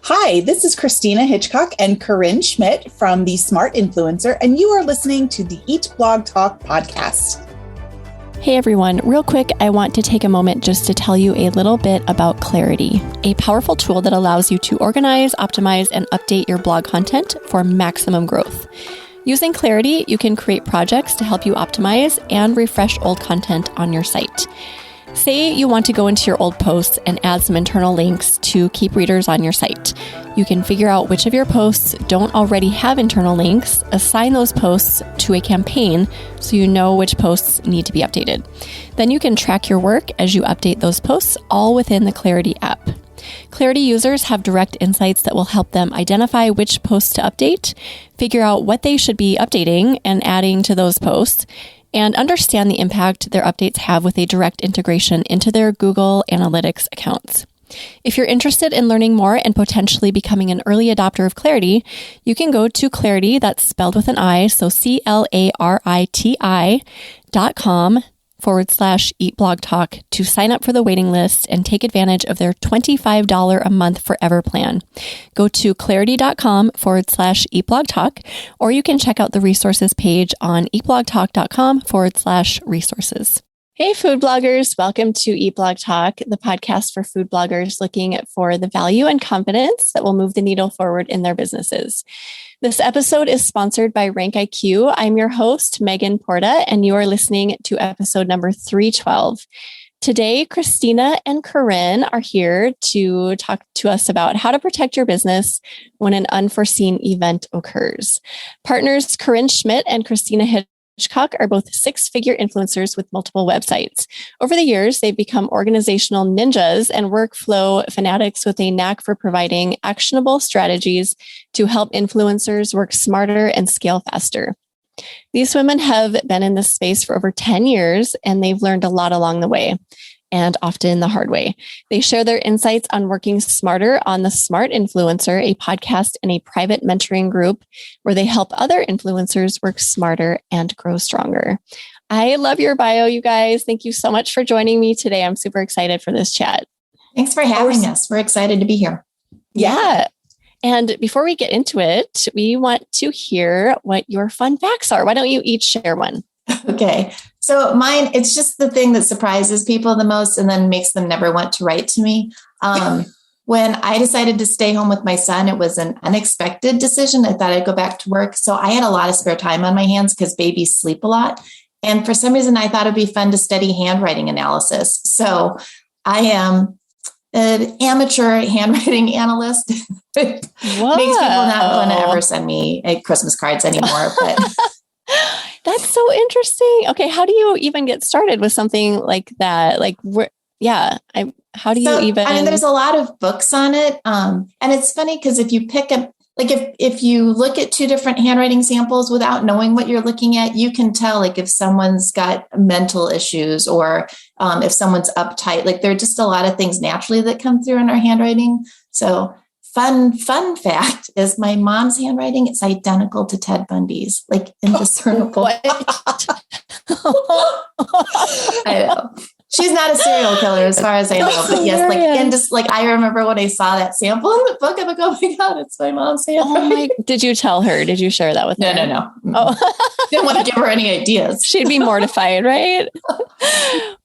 Hi, this is Christina Hitchcock and Corinne Schmitt from The Smart Influencer, and you are listening to the Eat Blog Talk podcast. Hey everyone, real quick, I want to take a moment just to tell you a little bit about Clarity, a powerful tool that allows you to organize, optimize, and update your blog content for maximum growth. Using Clarity, you can create projects to help you optimize and refresh old content on your site. Say you want to go into your old posts and add some internal links to keep readers on your site. You can figure out which of your posts don't already have internal links, assign those posts to a campaign so you know which posts need to be updated. Then you can track your work as you update those posts all within the Clarity app. Clarity users have direct insights that will help them identify which posts to update, figure out what they should be updating and adding to those posts, and understand the impact their updates have with a direct integration into their Google Analytics accounts. If you're interested in learning more and potentially becoming an early adopter of Clarity, you can go to Clarity, that's spelled with an I, so clariti.com/eatblogtalk to sign up for the waiting list and take advantage of their $25 a month forever plan. Go to clarity.com/eatblogtalk, or you can check out the resources page on eatblogtalk.com/resources. Hey, food bloggers. Welcome to Eat Blog Talk, the podcast for food bloggers looking for the value and confidence that will move the needle forward in their businesses. This episode is sponsored by RankIQ. I'm your host, Megan Porta, and you are listening to episode number 312. Today, Christina and Corinne are here to talk to us about how to protect your business when an unforeseen event occurs. Partners Corinne Schmitt and Christina Hitchcock are both six-figure influencers with multiple websites. Over the years, they've become organizational ninjas and workflow fanatics with a knack for providing actionable strategies to help influencers work smarter and scale faster. These women have been in this space for over 10 years, and they've learned a lot along the way, and often the hard way. They share their insights on working smarter on The Smart Influencer, a podcast and a private mentoring group where they help other influencers work smarter and grow stronger. I love your bio, you guys. Thank you so much for joining me today. I'm super excited for this chat. Thanks for having us. We're excited to be here. Yeah. And before we get into it, we want to hear what your fun facts are. Why don't you each share one? Okay. So mine, it's just the thing that surprises people the most and then makes them never want to write to me. When I decided to stay home with my son, it was an unexpected decision. I thought I'd go back to work. So I had a lot of spare time on my hands because babies sleep a lot. And for some reason, I thought it'd be fun to study handwriting analysis. So I am an amateur handwriting analyst. It makes people not want to ever send me Christmas cards anymore. But that's so interesting. Okay. How do you even get started with something like that? How do you even? I mean, there's a lot of books on it. And it's funny because if you pick up, like if you look at two different handwriting samples without knowing what you're looking at, you can tell like if someone's got mental issues or if someone's uptight. Like there are just a lot of things naturally that come through in our handwriting. So fun fact is my mom's handwriting is identical to Ted Bundy's, like indiscernible. I know. She's not a serial killer as far as I know, but yes, I remember when I saw that sample in the book, I'm like, oh my God, it's my mom's handwriting. Did you tell her? Did you share that with her? No. Oh, didn't want to give her any ideas. She'd be mortified, right?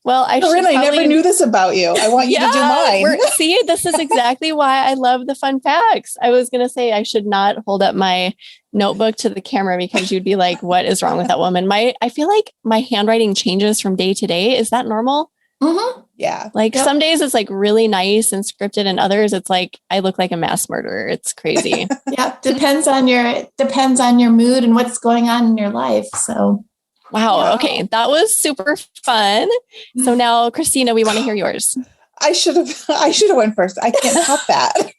Well, I never knew this about you. I want you to do mine. See, this is exactly why I love the fun facts. I was going to say I should not hold up my notebook to the camera because you'd be like, what is wrong with that woman? I feel like my handwriting changes from day to day. Is that normal? Mm-hmm. Yeah. Some days it's like really nice and scripted and others it's like I look like a mass murderer. It's crazy. Yeah. Depends on your mood and what's going on in your life. So wow. Yeah. Okay. That was super fun. So now, Christina, we want to hear yours. I should have went first. I can't help that.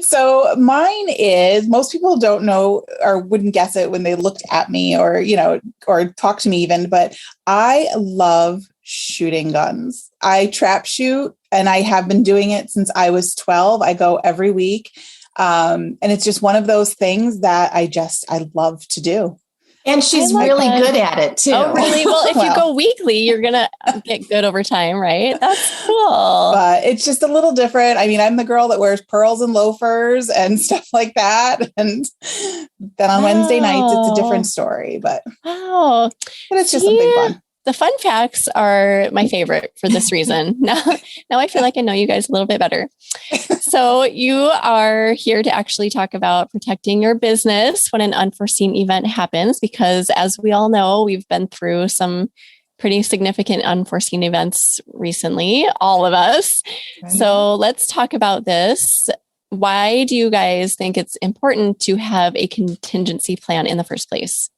So mine is, most people don't know or wouldn't guess it when they looked at me or talked to me even, but I love shooting guns. I trap shoot and I have been doing it since I was 12. I go every week. And it's just one of those things that I love to do. And she's really good at it too. Oh, really? Well, if you go weekly, you're going to get good over time, right? That's cool. But it's just a little different. I mean, I'm the girl that wears pearls and loafers and stuff like that. And then on Wednesday nights, it's a different story, but it's just something fun. The fun facts are my favorite for this reason. Now I feel like I know you guys a little bit better. So you are here to actually talk about protecting your business when an unforeseen event happens, because as we all know, we've been through some pretty significant unforeseen events recently, all of us. Right. So let's talk about this. Why do you guys think it's important to have a contingency plan in the first place?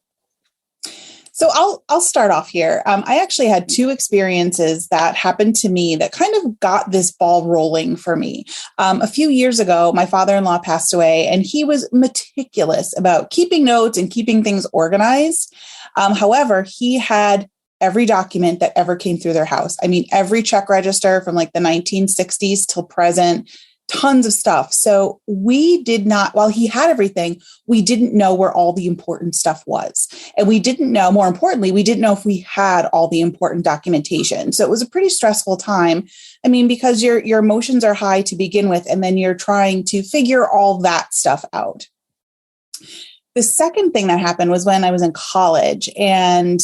So I'll start off here. I actually had two experiences that happened to me that kind of got this ball rolling for me. A few years ago, my father-in-law passed away, and he was meticulous about keeping notes and keeping things organized. However, he had every document that ever came through their house. I mean, every check register from like the 1960s till present, tons of stuff. So we did not, while he had everything, we didn't know where all the important stuff was. And we didn't know, more importantly, we didn't know if we had all the important documentation. So it was a pretty stressful time. I mean, because your emotions are high to begin with, and then you're trying to figure all that stuff out. The second thing that happened was when I was in college, and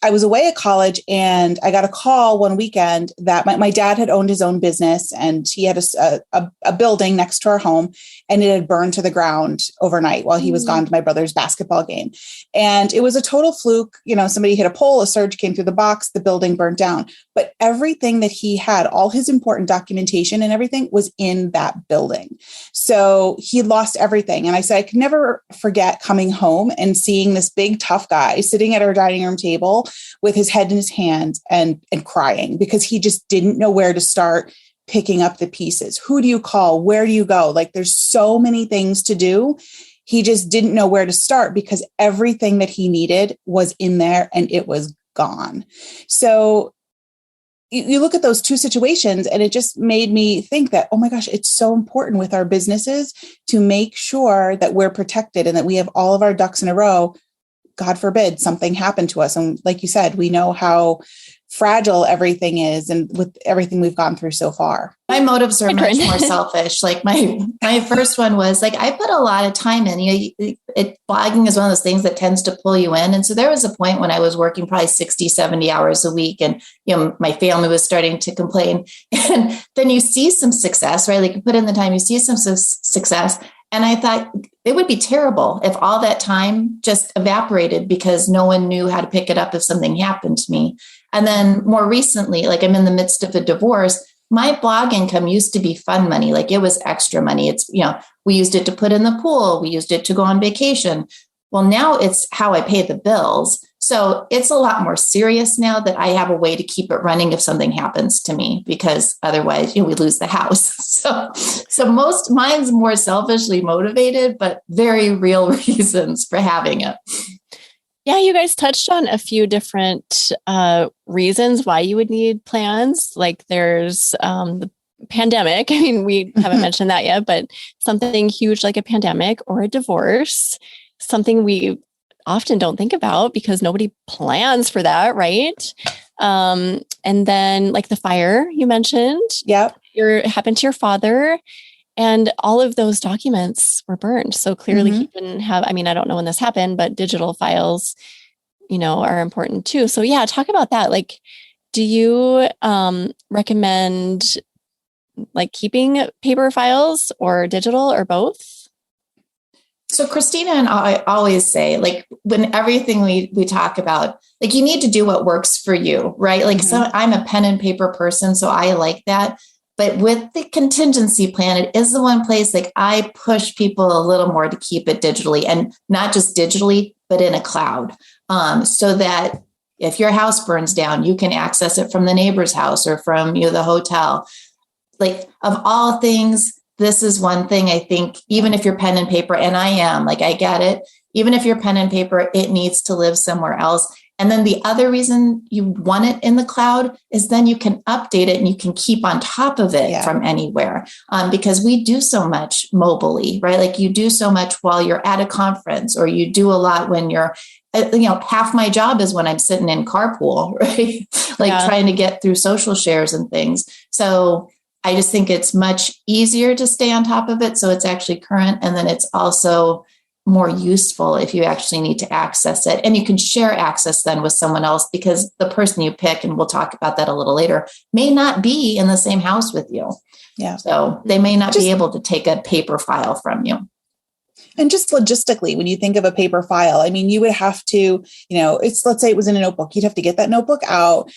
I was away at college, and I got a call one weekend that my dad had owned his own business, and he had a building next to our home, and it had burned to the ground overnight while he was gone to my brother's basketball game. And it was a total fluke. You know, somebody hit a pole, a surge came through the box, the building burnt down. But everything that he had, all his important documentation and everything was in that building. So he lost everything. And I said, I could never forget coming home and seeing this big, tough guy sitting at our dining room table with his head in his hands and crying because he just didn't know where to start picking up the pieces. Who do you call? Where do you go? Like, there's so many things to do. He just didn't know where to start because everything that he needed was in there and it was gone. So you look at those two situations, and it just made me think that, oh my gosh, it's so important with our businesses to make sure that we're protected and that we have all of our ducks in a row. God forbid something happened to us. And like you said, we know how fragile everything is, and with everything we've gone through so far. My motives are much more selfish. Like my first one was like, I put a lot of time in. Blogging is one of those things that tends to pull you in. And so there was a point when I was working probably 60, 70 hours a week, and my family was starting to complain. And then you see some success, right? Like you put in the time, you see some success. And I thought it would be terrible if all that time just evaporated because no one knew how to pick it up if something happened to me. And then more recently, like I'm in the midst of a divorce, my blog income used to be fun money. Like it was extra money. It's, we used it to put in the pool. We used it to go on vacation. Well, now it's how I pay the bills. So it's a lot more serious now that I have a way to keep it running if something happens to me, because otherwise, we lose the house. So mine's more selfishly motivated, but very real reasons for having it. Yeah, you guys touched on a few different reasons why you would need plans. Like there's the pandemic. I mean, we haven't mentioned that yet, but something huge like a pandemic or a divorce, something we often don't think about because nobody plans for that, right? And then like the fire you mentioned, happened to your father, and all of those documents were burned. So clearly he didn't have, I mean, I don't know when this happened, but digital files, are important too. So yeah, talk about that. Like, do you recommend like keeping paper files or digital or both? So Christina and I always say, like, when everything we talk about, like, you need to do what works for you, right? Like, so I'm a pen and paper person, so I like that. But with the contingency plan, it is the one place, like, I push people a little more to keep it digitally, and not just digitally, but in a cloud. So that if your house burns down, you can access it from the neighbor's house or from the hotel. Like, of all things, this is one thing I think, even if you're pen and paper, and I get it, even if you're pen and paper, it needs to live somewhere else. And then the other reason you want it in the cloud is then you can update it and you can keep on top of it from anywhere. Because we do so much mobily, right? Like you do so much while you're at a conference, or you do a lot when you're, half my job is when I'm sitting in carpool, right? Trying to get through social shares and things. So I just think it's much easier to stay on top of it. So it's actually current. And then it's also more useful if you actually need to access it. And you can share access then with someone else, because the person you pick, and we'll talk about that a little later, may not be in the same house with you. Yeah. So they may not be able to take a paper file from you. And just logistically, when you think of a paper file, I mean, you would have to, let's say it was in a notebook. You'd have to get that notebook out,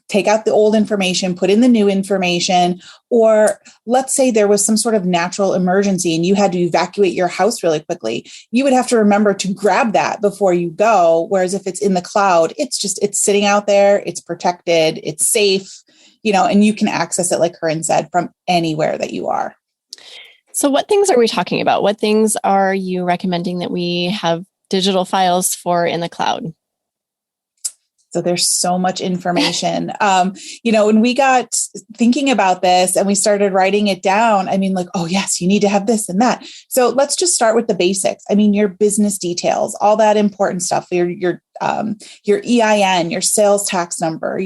take out the old information, put in the new information, or let's say there was some sort of natural emergency and you had to evacuate your house really quickly. You would have to remember to grab that before you go. Whereas if it's in the cloud, it's sitting out there, it's protected, it's safe, and you can access it, like Corinne said, from anywhere that you are. So what things are we talking about? What things are you recommending that we have digital files for in the cloud? So there's so much information. When we got thinking about this and we started writing it down, I mean, oh yes, you need to have this and that. So let's just start with the basics. I mean, your business details, all that important stuff, your EIN, your sales tax number,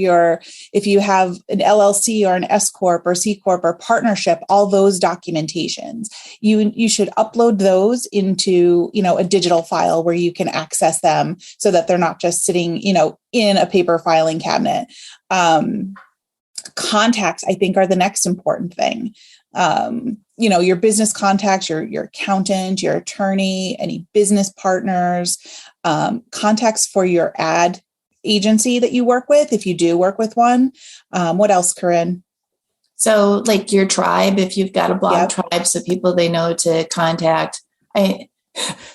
if you have an LLC or an S Corp or C Corp or partnership, all those documentations, you should upload those into, a digital file where you can access them so that they're not just sitting, in a paper filing cabinet. Contacts, I think, are the next important thing. Your business contacts, your accountant, your attorney, any business partners, contacts for your ad agency that you work with, if you do work with one. What else, Corinne? So your tribe, if you've got a blog tribe, so people they know to contact.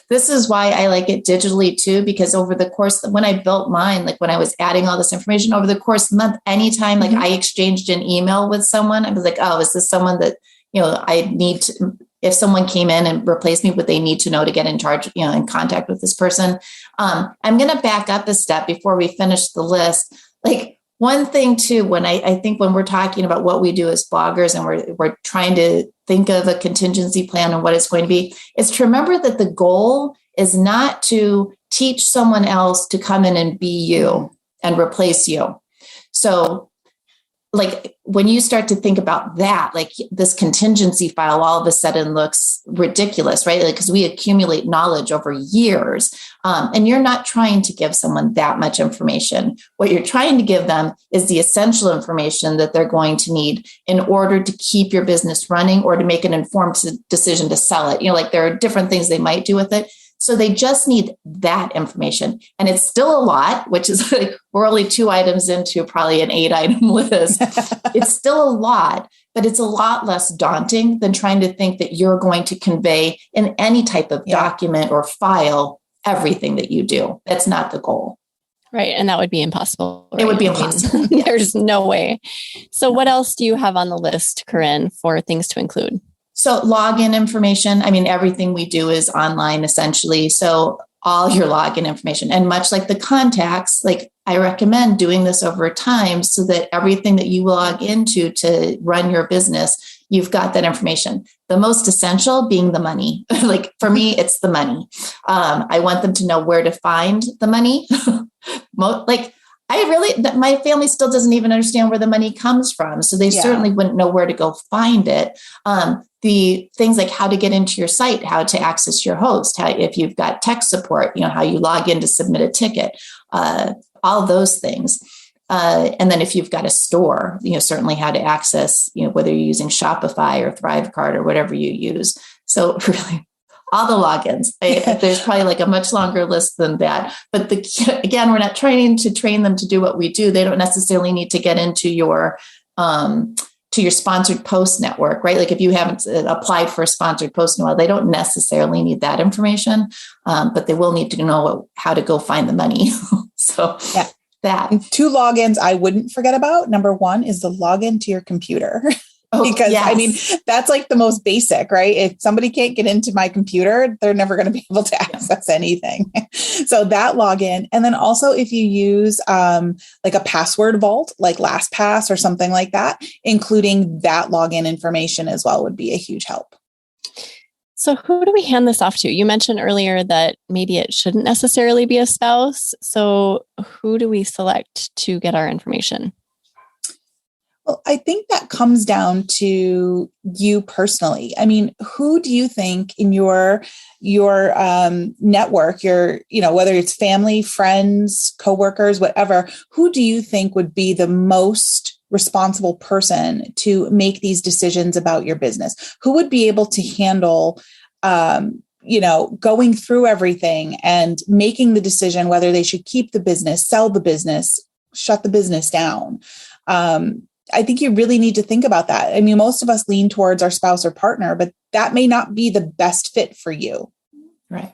This is why I like it digitally too, because over the course, when I built mine, when I was adding all this information over the course of the month, anytime I exchanged an email with someone, I was like, oh, is this someone that, I need to, if someone came in and replaced me, would they need to know to get in charge, in contact with this person? I'm going to back up a step before we finish the list. One thing too, when I think when we're talking about what we do as bloggers and we're trying to think of a contingency plan and what it's going to be, is to remember that the goal is not to teach someone else to come in and be you and replace you. So when you start to think about that, this contingency file all of a sudden looks ridiculous, right? Because we accumulate knowledge over years, and you're not trying to give someone that much information. What you're trying to give them is the essential information that they're going to need in order to keep your business running or to make an informed decision to sell it. There are different things they might do with it. So they just need that information. And it's still a lot, which is we're only 2 items into probably an 8-item list. It's still a lot, but it's a lot less daunting than trying to think that you're going to convey in any type of document or file everything that you do. That's not the goal. Right. And that would be impossible. Right? It would be impossible. There's no way. So what else do you have on the list, Corinne, for things to include? So login information, I mean, everything we do is online essentially. So all your login information, and much like the contacts, I recommend doing this over time so that everything that you log into to run your business, you've got that information. The most essential being the money. For me, it's the money. I want them to know where to find the money. My family still doesn't even understand where the money comes from. So they certainly wouldn't know where to go find it. The things like how to get into your site, how to access your host, if you've got tech support, how you log in to submit a ticket, all those things. And then if you've got a store, certainly how to access, whether you're using Shopify or Thrivecart or whatever you use. So really, all the logins. There's probably a much longer list than that. But again, we're not trying to train them to do what we do. They don't necessarily need to get into your sponsored post network, right? If you haven't applied for a sponsored post in a while, they don't necessarily need that information, but they will need to know how to go find the money. So that. And 2 logins I wouldn't forget about. Number 1 is the login to your computer. Because yes. I mean, that's like the most basic, right? If somebody can't get into my computer, they're never going to be able to access anything. So that login. And then also if you use like a password vault, like LastPass or something like that, including that login information as well would be a huge help. So who do we hand this off to? You mentioned earlier that maybe it shouldn't necessarily be a spouse. So who do we select to get our information? Well, I think that comes down to you personally. I mean, who do you think in your network, whether it's family, friends, coworkers, whatever, who do you think would be the most responsible person to make these decisions about your business? Who would be able to handle, going through everything and making the decision whether they should keep the business, sell the business, shut the business down? I think you really need to think about that. I mean, most of us lean towards our spouse or partner, but that may not be the best fit for you. Right.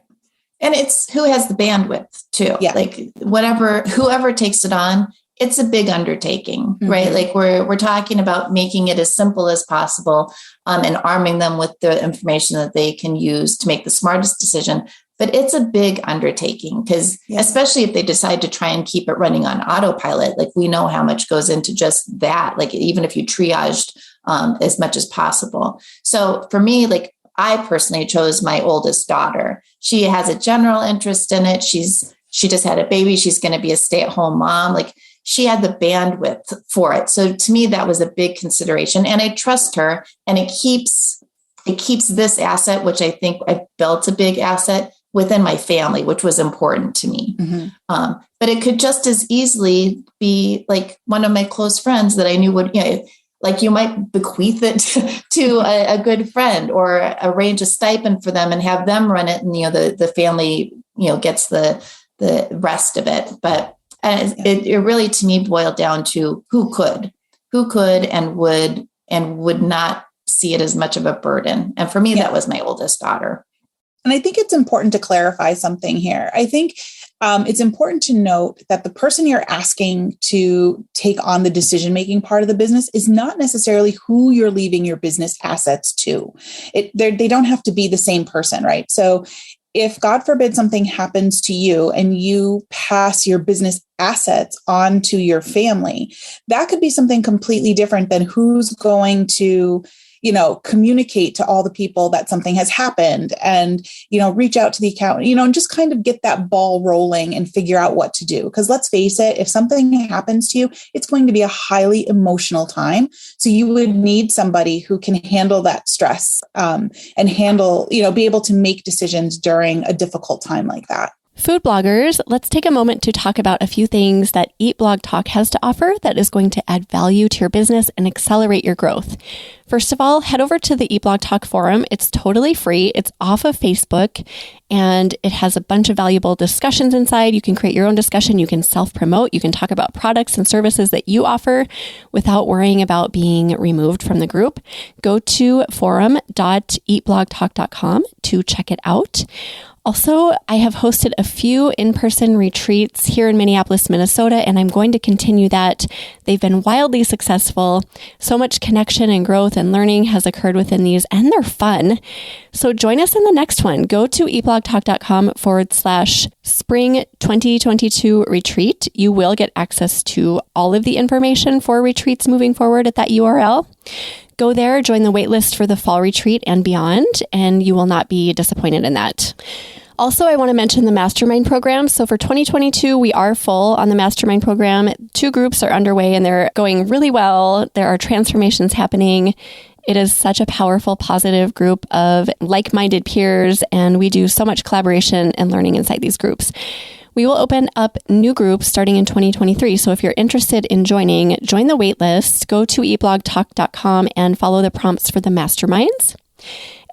And it's who has the bandwidth too. Yeah. Like whoever takes it on, it's a big undertaking, right? Like we're talking about making it as simple as possible, and arming them with the information that they can use to make the smartest decision. But it's a big undertaking because especially if they decide to try and keep it running on autopilot, like we know how much goes into just that, like even if you triaged as much as possible. So for me, like I personally chose my oldest daughter. She has a general interest in it. She just had a baby. She's going to be a stay-at-home mom. Like she had the bandwidth for it. So to me, that was a big consideration. And I trust her, and it keeps this asset, which I think I built a big asset within my family, which was important to me. But it could just as easily be like one of my close friends that I knew would, like you might bequeath it to a good friend or arrange a stipend for them and have them run it. And, the family, gets the rest of it. But it really, to me, boiled down to who could and would not see it as much of a burden. And for me, that was my oldest daughter. And I think it's important to clarify something here. I think it's important to note that the person you're asking to take on the decision-making part of the business is not necessarily who you're leaving your business assets to. They don't have to be the same person, right? So if God forbid something happens to you and you pass your business assets on to your family, that could be something completely different than who's going to communicate to all the people that something has happened and, reach out to the accountant, and just kind of get that ball rolling and figure out what to do. Because let's face it, if something happens to you, it's going to be a highly emotional time. So you would need somebody who can handle that stress and handle, be able to make decisions during a difficult time like that. Food bloggers, let's take a moment to talk about a few things that Eat Blog Talk has to offer that is going to add value to your business and accelerate your growth. First of all, head over to the Eat Blog Talk forum. It's totally free. It's off of Facebook, and it has a bunch of valuable discussions inside. You can create your own discussion. You can self-promote. You can talk about products and services that you offer without worrying about being removed from the group. Go to forum.eatblogtalk.com to check it out. Also, I have hosted a few in-person retreats here in Minneapolis, Minnesota, and I'm going to continue that. They've been wildly successful. So much connection and growth and learning has occurred within these, and they're fun. So join us in the next one. Go to eatblogtalk.com/spring 2022 retreat. You will get access to all of the information for retreats moving forward at that URL. Go there, join the waitlist for the fall retreat and beyond, and you will not be disappointed in that. Also, I want to mention the mastermind program. So for 2022, we are full on the mastermind program. 2 groups are underway and they're going really well. There are transformations happening. It is such a powerful, positive group of like-minded peers, and we do so much collaboration and learning inside these groups. We will open up new groups starting in 2023. So if you're interested in join the waitlist, go to eatblogtalk.com and follow the prompts for the masterminds.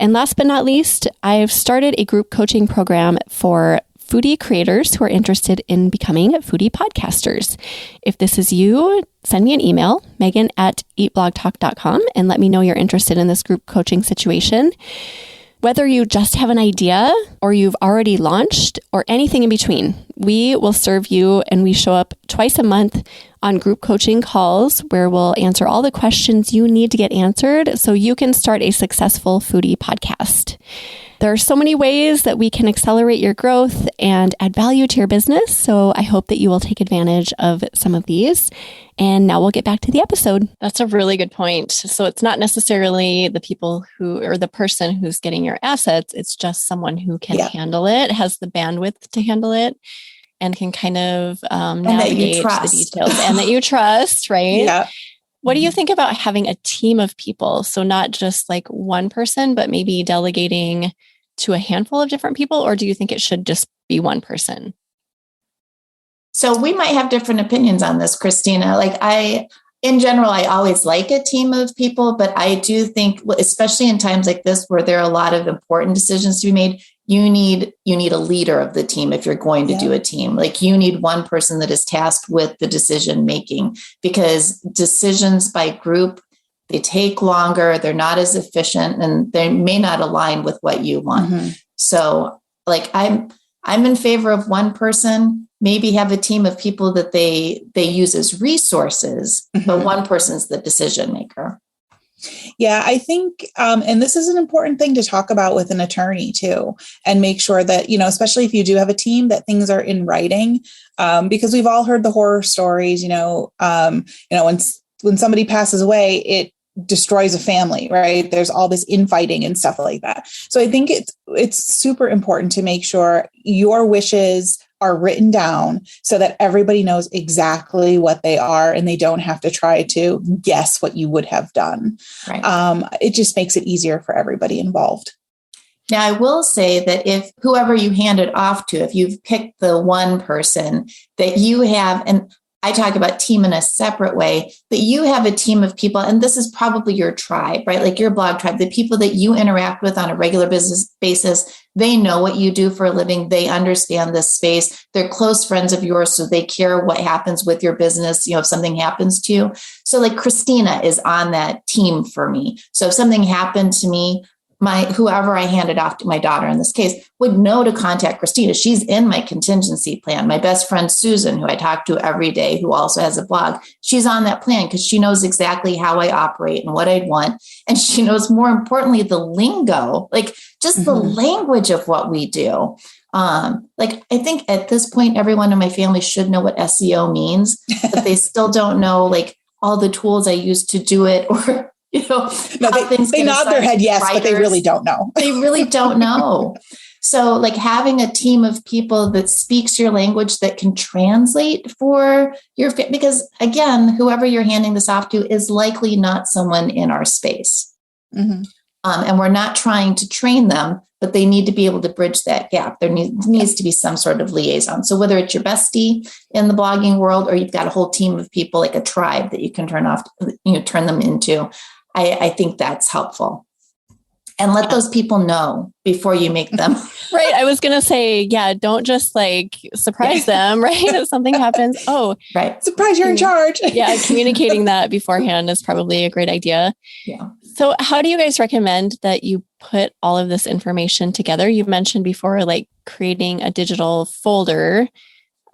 And last but not least, I've started a group coaching program for foodie creators who are interested in becoming foodie podcasters. If this is you, send me an email, megan@eatblogtalk.com, and let me know you're interested in this group coaching situation. Whether you just have an idea or you've already launched or anything in between, we will serve you, and we show up twice a month on group coaching calls where we'll answer all the questions you need to get answered so you can start a successful foodie podcast. There are so many ways that we can accelerate your growth and add value to your business. So I hope that you will take advantage of some of these. And now we'll get back to the episode. That's a really good point. So it's not necessarily the people who, or the person who's getting your assets. It's just someone who can handle it, has the bandwidth to handle it, and can kind of navigate the details and that you trust, right? Yeah. What do you think about having a team of people? So not just like one person, but maybe delegating to a handful of different people, or do you think it should just be one person? So we might have different opinions on this, Christina. In general, I always like a team of people, but I do think, especially in times like this, where there are a lot of important decisions to be made, you need a leader of the team if you're going to do a team. Like you need one person that is tasked with the decision making, because decisions by group, they take longer, they're not as efficient, and they may not align with what you want. Mm-hmm. So I'm in favor of one person, maybe have a team of people that they use as resources, but one person's the decision maker. Yeah, I think, and this is an important thing to talk about with an attorney too, and make sure that, especially if you do have a team, that things are in writing, because we've all heard the horror stories, when somebody passes away, it destroys a family, right? There's all this infighting and stuff like that. So I think it's super important to make sure your wishes are written down so that everybody knows exactly what they are and they don't have to try to guess what you would have done. Right. It just makes it easier for everybody involved. Now, I will say that if whoever you hand it off to, if you've picked the one person that you have, and I talk about team in a separate way, that you have a team of people, and this is probably your tribe, right? Like your blog tribe, the people that you interact with on a regular business basis, they know what you do for a living. They understand this space. They're close friends of yours, so they care what happens with your business, if something happens to you. So like Christina is on that team for me. So if something happened to me, whoever I handed off to, my daughter in this case, would know to contact Christina. She's in my contingency plan. My best friend, Susan, who I talk to every day, who also has a blog, she's on that plan because she knows exactly how I operate and what I'd want. And she knows, more importantly, the lingo, like just the language of what we do. I think at this point, everyone in my family should know what SEO means, but they still don't know like all the tools I use to do it, or they nod their head yes, but they really don't know. They really don't know. So like having a team of people that speaks your language, that can translate for because again, whoever you're handing this off to is likely not someone in our space. Mm-hmm. And we're not trying to train them, but they need to be able to bridge that gap. There needs to be some sort of liaison. So whether it's your bestie in the blogging world, or you've got a whole team of people, like a tribe that you can turn them into, I think that's helpful. And let those people know before you make them. Right. I was going to say, don't just surprise them, right? If something happens. Oh, right. Surprise, you're in charge. Communicating that beforehand is probably a great idea. Yeah. So how do you guys recommend that you put all of this information together? You mentioned before, creating a digital folder.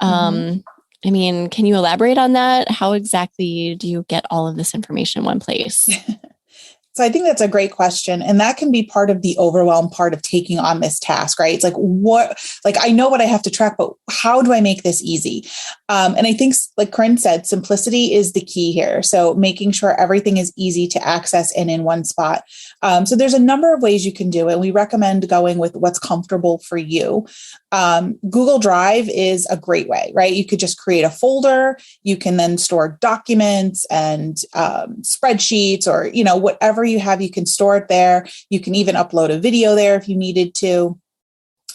Can you elaborate on that? How exactly do you get all of this information in one place? So I think that's a great question. And that can be part of the overwhelm part of taking on this task, right? It's I know what I have to track, but how do I make this easy? And I think, like Corinne said, simplicity is the key here. So making sure everything is easy to access and in one spot. So there's a number of ways you can do it. We recommend going with what's comfortable for you. Google Drive is a great way, right? You could just create a folder. You can then store documents and spreadsheets, or, whatever you have, you can store it there. You can even upload a video there if you needed to.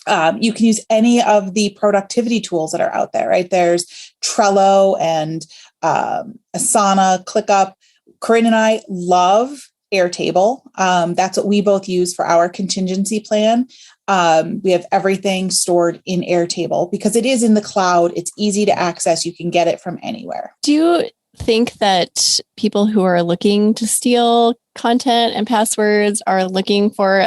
You can use any of the productivity tools that are out there, right? There's Trello and Asana, ClickUp. Corinne and I love Airtable. That's what we both use for our contingency plan. We have everything stored in Airtable because it is in the cloud. It's easy to access. You can get it from anywhere. Do you think that people who are looking to steal content and passwords are looking for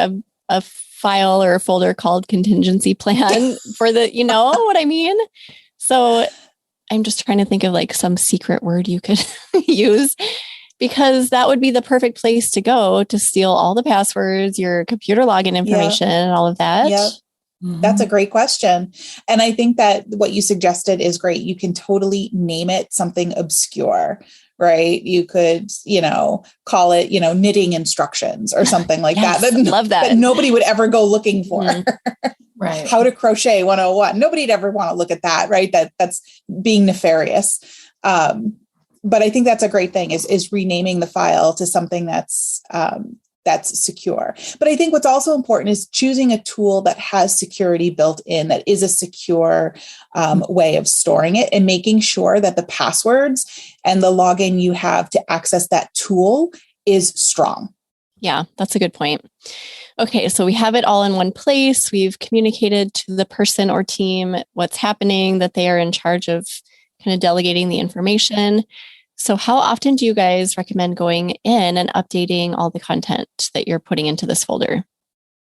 a file or a folder called contingency plan for the, what I mean? So I'm just trying to think of like some secret word you could use, because that would be the perfect place to go to steal all the passwords, your computer login information, and all of that. Yeah. That's a great question. And I think that what you suggested is great. You can totally name it something obscure, right? You could, call it, knitting instructions or something like Yes, that. Love that. That nobody would ever go looking for. Right. How to crochet 101. Nobody'd ever want to look at that, right? That's being nefarious. But I think that's a great thing is renaming the file to something that's secure. But I think what's also important is choosing a tool that has security built in, that is a secure way of storing it, and making sure that the passwords and the login you have to access that tool is strong. Yeah, that's a good point. Okay, so we have it all in one place. We've communicated to the person or team what's happening, that they are in charge of kind of delegating the information. So how often do you guys recommend going in and updating all the content that you're putting into this folder?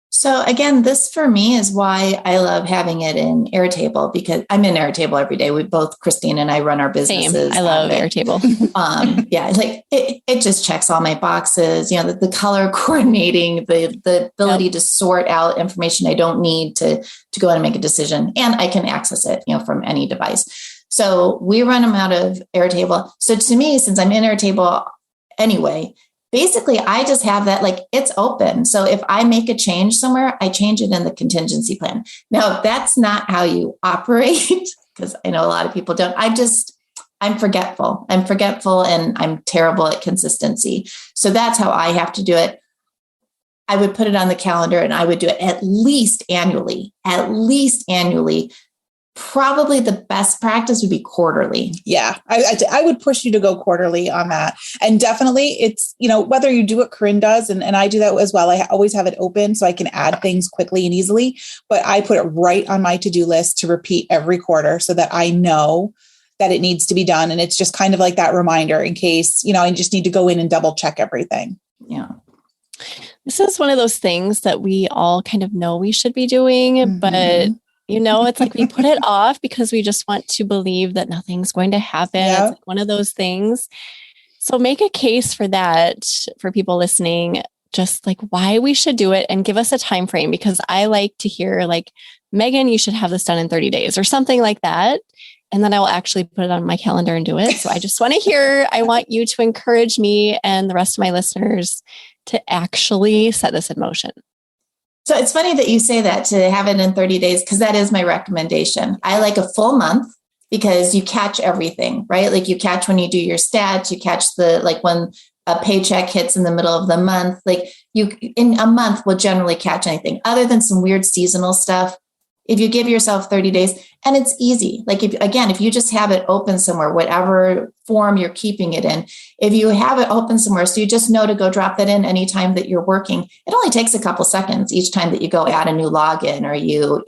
So again, this for me is why I love having it in Airtable, because I'm in Airtable every day. We both, Christine and I, run our businesses. Same. I love Airtable. Like it just checks all my boxes. The color coordinating, the ability to sort out information I don't need to go in and make a decision, and I can access it, from any device. So we run them out of Airtable. So to me, since I'm in Airtable anyway, basically I just have that, like, it's open. So if I make a change somewhere, I change it in the contingency plan. Now, that's not how you operate, because I know a lot of people don't. I'm forgetful. And I'm terrible at consistency. So that's how I have to do it. I would put it on the calendar and I would do it at least annually. Probably the best practice would be quarterly. Yeah, I would push you to go quarterly on that. And definitely it's, whether you do what Corinne does, and I do that as well. I always have it open so I can add things quickly and easily, but I put it right on my to-do list to repeat every quarter so that I know that it needs to be done. And it's just kind of like that reminder in case, I just need to go in and double check everything. Yeah. This is one of those things that we all kind of know we should be doing, but it's like we put it off because we just want to believe that nothing's going to happen. Yeah. It's like one of those things. So make a case for that for people listening, just like why we should do it, and give us a time frame, because I like to hear like, Megan, you should have this done in 30 days or something like that. And then I will actually put it on my calendar and do it. So I just want to hear, I want you to encourage me and the rest of my listeners to actually set this in motion. So it's funny that you say that, to have it in 30 days, because that is my recommendation. I like a full month because you catch everything, right? Like you catch when you do your stats, you catch when a paycheck hits in the middle of the month, like you in a month will generally catch anything other than some weird seasonal stuff. If you give yourself 30 days, and it's easy, like if you just have it open somewhere, whatever form you're keeping it in, if you have it open somewhere, so you just know to go drop that in anytime that you're working, it only takes a couple seconds each time that you go add a new login, or you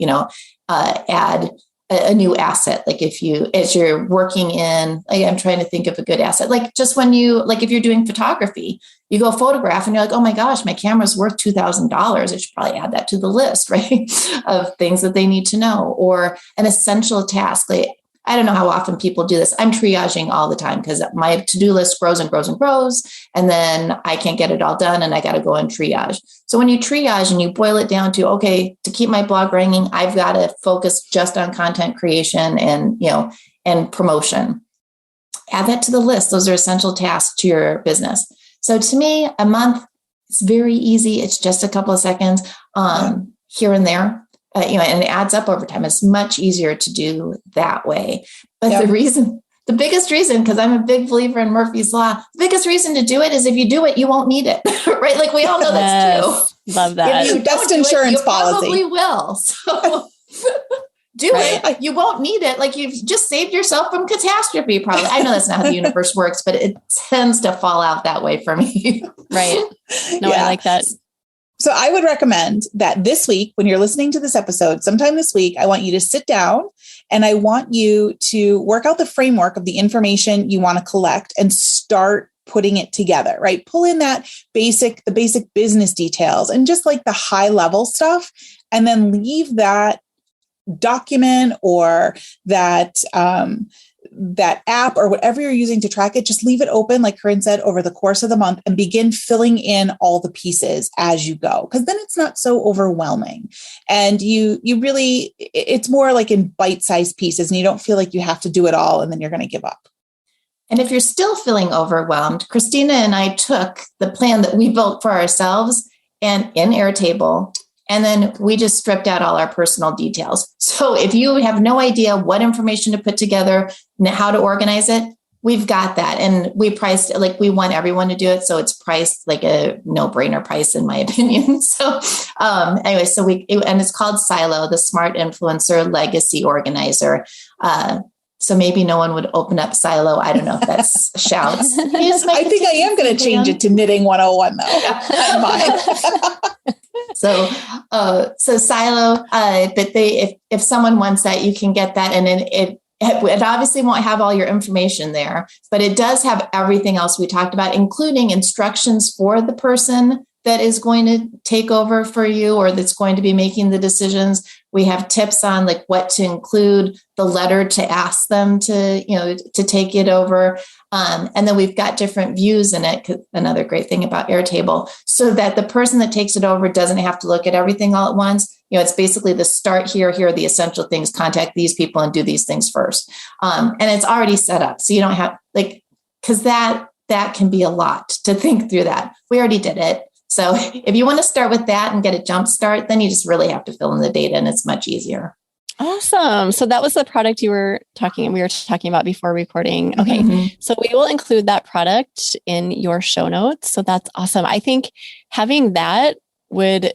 add a new asset. Like as you're working in, like I'm trying to think of a good asset, like just when if you're doing photography, you go photograph and you're like, oh my gosh, my camera's worth $2,000. I should probably add that to the list, right? Of things that they need to know, or an essential task. Like, I don't know how often people do this. I'm triaging all the time because my to-do list grows and grows and grows. And then I can't get it all done and I got to go and triage. So when you triage and you boil it down to, okay, to keep my blog ranking, I've got to focus just on content creation and promotion. Add that to the list. Those are essential tasks to your business. So to me, a month, it's very easy. It's just a couple of seconds here and there, and it adds up over time. It's much easier to do that way. But the biggest reason, because I'm a big believer in Murphy's Law, the biggest reason to do it is if you do it, you won't need it, right? Like we all know that's true. Love that. If you best insurance policy. Probably will. So do it. You won't need it. Like you've just saved yourself from catastrophe, probably. I know that's not how the universe works, but it tends to fall out that way for me. Right. No, I like that. So I would recommend that this week, when you're listening to this episode, sometime this week, I want you to sit down and I want you to work out the framework of the information you want to collect and start putting it together, right? Pull in the basic business details and just like the high level stuff, and then leave that document or that that app or whatever you're using to track it, just leave it open, like Corinne said, over the course of the month and begin filling in all the pieces as you go. Because then it's not so overwhelming. And you really, it's more like in bite-sized pieces and you don't feel like you have to do it all and then you're going to give up. And if you're still feeling overwhelmed, Christina and I took the plan that we built for ourselves and in Airtable, and then we just stripped out all our personal details. So if you have no idea what information to put together and how to organize it, we've got that. And we priced it like we want everyone to do it. So it's priced like a no-brainer price, in my opinion. So anyway, and it's called Silo, the Smart Influencer Legacy Organizer. So maybe no one would open up Silo. I don't know if that's shouts. I think I am going to change it to Knitting 101 though. So Silo, but if someone wants that, you can get that. And then it obviously won't have all your information there, but it does have everything else we talked about, including instructions for the person that is going to take over for you or that's going to be making the decisions. We have tips on like what to include, the letter to ask them to take it over. And then we've got different views in it. Another great thing about Airtable, so that the person that takes it over doesn't have to look at everything all at once. It's basically the start here are the essential things, contact these people and do these things first. And it's already set up. So you don't have because that can be a lot to think through that. We already did it. So if you want to start with that and get a jump start, then you just really have to fill in the data and it's much easier. Awesome. So that was the product we were talking about before recording. Okay. Mm-hmm. So we will include that product in your show notes. So that's awesome. I think having that would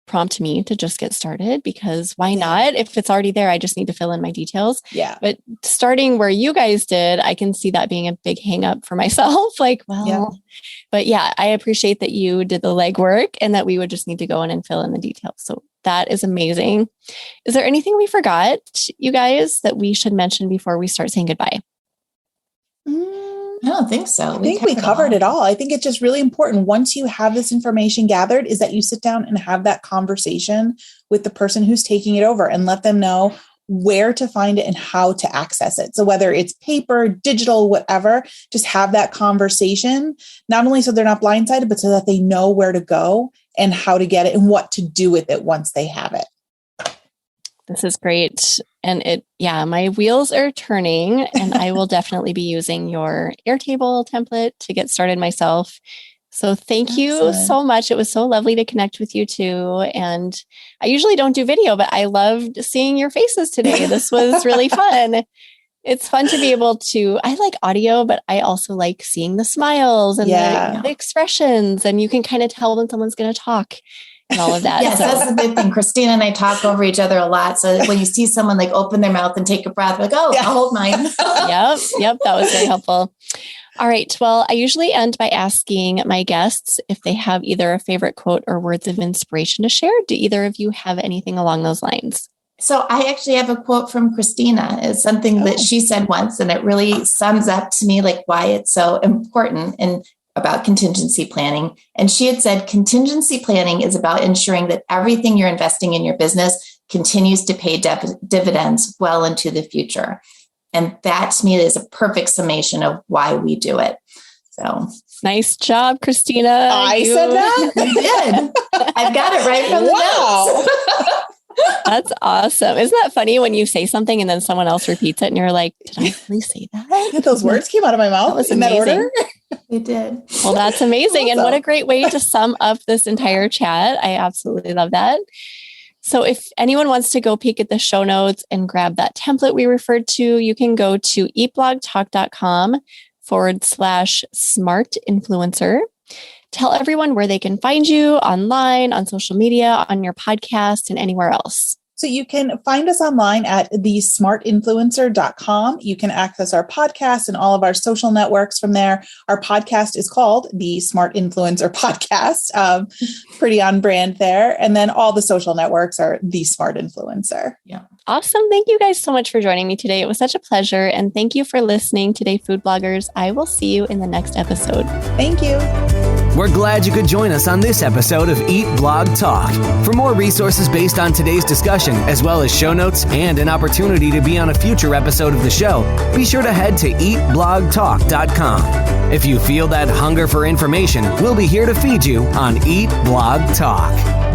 prompt me to just get started, because why not? If it's already there, I just need to fill in my details. Yeah. But starting where you guys did, I can see that being a big hang up for myself. But yeah, I appreciate that you did the legwork and that we would just need to go in and fill in the details. So that is amazing. Is there anything we forgot, you guys, that we should mention before we start saying goodbye? I don't think so. I think we covered it all. I think it's just really important once you have this information gathered is that you sit down and have that conversation with the person who's taking it over and let them know where to find it and how to access it. So whether it's paper, digital, whatever, just have that conversation, not only so they're not blindsided, but so that they know where to go and how to get it and what to do with it once they have it. This is great. And my wheels are turning and I will definitely be using your Airtable template to get started myself. So thank you so much. It was so lovely to connect with you too. And I usually don't do video, but I loved seeing your faces today. This was really fun. It's fun to be able to, I like audio, but I also like seeing the smiles and the expressions, and you can kind of tell when someone's going to talk. And all of that. Yes, that's the big thing. Christina and I talk over each other a lot. So when you see someone like open their mouth and take a breath, like, I'll hold mine. Yep. That was very helpful. All right. Well, I usually end by asking my guests if they have either a favorite quote or words of inspiration to share. Do either of you have anything along those lines? So I actually have a quote from Christina. It's something that she said once, and it really sums up to me like why it's so important and about contingency planning. And she had said, contingency planning is about ensuring that everything you're investing in your business continues to pay dividends well into the future. And that to me is a perfect summation of why we do it. So nice job, Christina. I said that? You did. I've got it right from the notes. That's awesome. Isn't that funny when you say something and then someone else repeats it and you're like, did I really say that? Yeah, those words came out of my mouth. That was in amazing. that order. You did. Well, that's amazing. Awesome. And what a great way to sum up this entire chat. I absolutely love that. So if anyone wants to go peek at the show notes and grab that template we referred to, you can go to eatblogtalk.com/smart influencer. Tell everyone where they can find you online, on social media, on your podcast, and anywhere else. So you can find us online at thesmartinfluencer.com. You can access our podcast and all of our social networks from there. Our podcast is called the Smart Influencer Podcast. Pretty on brand there. And then all the social networks are the Smart Influencer. Yeah. Awesome. Thank you guys so much for joining me today. It was such a pleasure. And thank you for listening today, food bloggers. I will see you in the next episode. Thank you. We're glad you could join us on this episode of Eat Blog Talk. For more resources based on today's discussion, as well as show notes and an opportunity to be on a future episode of the show, be sure to head to eatblogtalk.com. If you feel that hunger for information, we'll be here to feed you on Eat Blog Talk.